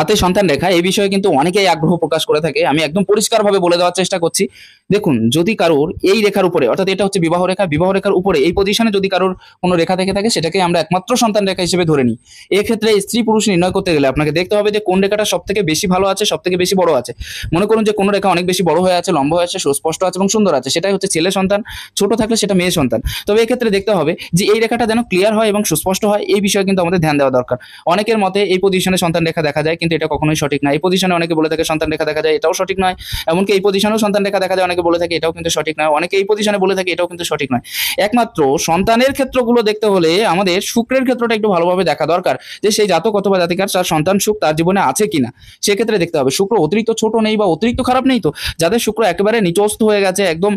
হাতে সন্তান রেখা এই বিষয়ে কিন্তু অনেকেই আগ্রহ প্রকাশ করে থাকে। আমি একদম পরিষ্কারভাবে বলে দেওয়ার চেষ্টা করছি। দেখুন, যদি কারোর এই রেখার উপরে, অর্থাৎ এটা হচ্ছে বিবাহ রেখা, বিবাহ রেখার উপরে এই পজিশনে যদি কারোর কোনো রেখা থেকে থাকে, সেটাকে আমরা একমাত্র সন্তান রেখা হিসেবে ধরে নিই। এক্ষেত্রে স্ত্রী পুরুষ নির্ণয় করতে গেলে আপনাকে দেখতে হবে যে কোন রেখাটা সবথেকে বেশি ভালো আছে, সবথেকে বেশি বড় আছে। মনে করুন যে কোনো রেখা অনেক বেশি বড় হয়ে আছে, লম্বা হয়ে আছে, সুস্পষ্ট আছে এবং সুন্দর আছে, সেটাই হচ্ছে ছেলে সন্তান। ছোট থাকলে সেটা মেয়ে সন্তান। তবে এক্ষেত্রে দেখতে হবে যে এই রেখাটা যেন ক্লিয়ার হয় এবং সুস্পষ্ট হয়, এই বিষয়ে কিন্তু আমাদের ধ্যান দেওয়া দরকার। অনেকের মতে এই পজিশনে সন্তান রেখা দেখা যায়, কিন্তু এটা কখনোই সঠিক না। এই পজিশনে অনেকে বলে থাকে সন্তান রেখা দেখা যায়, এটাও সঠিক নয়। এমনকি এই পজিশনেও সন্তান রেখা দেখা যায়, অনেকে বলে থাকে, এটাও কিন্তু সঠিক নয়। অনেকে এই পজিশনে বলে থাকে, এটাও কিন্তু সঠিক নয়। একমাত্র সন্তানের ক্ষেত্রগুলো দেখতে হলে আমাদের শুক্রের ক্ষেত্রটা একটু ভালোভাবে দেখা দরকার, যে সেই জাতক অথবা জাতিকার তার সন্তান সুখ তার জীবনে আছে কিনা। সেক্ষেত্রে দেখতে হবে শুক্র অতিরিক্ত ছোট নেই বা অতিরিক্ত খারাপ নেই তো। যাদের শুক্র একেবারে নিচস্থ হয়ে গেছে, একদম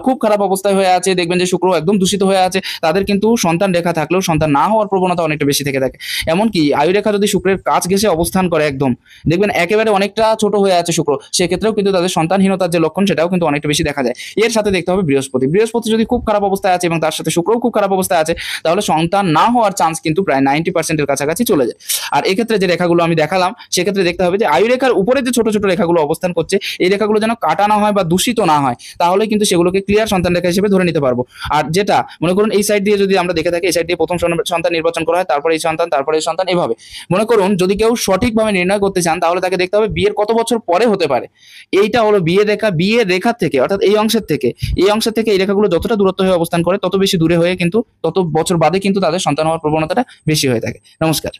খুব খারাপ অবস্থায় হয়ে আছে, দেখবেন যে শুক্র একদম দূষিত হয়ে আছে, তাদের কিন্তু সন্তান রেখা থাকলেও সন্তান না হওয়ার প্রবণতা অনেকটা বেশি থেকে থাকে। এমনকি আয়ু রেখা যদি শুক্রের কাছ ঘেঁষে অবস্থান করে, একদম দেখবেন একেবারে অনেকটা ছোট হয়ে আছে শুক্র, সেক্ষেত্রেও কিন্তু তাদের সন্তানহীনতার যে লক্ষণ, সেটাও কিন্তু অনেকটা বেশি দেখা যায়। এর সাথে দেখতে হবে বৃহস্পতি। বৃহস্পতি যদি খুব খারাপ অবস্থায় আছে এবং তার সাথে শুক্রও খুব খারাপ অবস্থায় আছে, তাহলে সন্তান না হওয়ার চান্স কিন্তু প্রায় 90% কাছাকাছি চলে যায়। আর এক্ষেত্রে যে রেখাগুলো আমি দেখালাম, সেক্ষেত্রে দেখতে হবে যে আয়ু রেখার উপরে যে ছোট ছোট রেখাগুলো অবস্থান করছে, এই রেখাগুলো যেন কাটা না হয় বা দূষিত না হয়, তাহলে কিন্তু সেগুলোকে ক্লিয়ার সন্তান রেখা হিসেবে ধরে নিতে পারবো। আর যেটা মনে করুন এই সাইড দিয়ে যদি আমরা দেখে থাকি, এই সাইড দিয়ে প্রথম সন্তান নির্বাচন করা হয়, তারপরে এই সন্তান, তারপরে এই সন্তান, এভাবে মনে করুন যদি কেউ সঠিকভাবে নির্ণয় করতে চান, তাহলে তাকে দেখতে হবে বিয়ের কত বছর পরে হতে পারে। এইটা হলো বিয়ের রেখা। বিয়ের রেখার থেকে, অর্থাৎ এই অংশের থেকে এই রেখাগুলো যতটা দূরত্ব হয়ে অবস্থান করে, তত বেশি দূরে হয়ে কিন্তু তত বছর বাদে কিন্তু তাদের সন্তান হওয়ার প্রবণতাটা বেশি হয়ে থাকে। নমস্কার।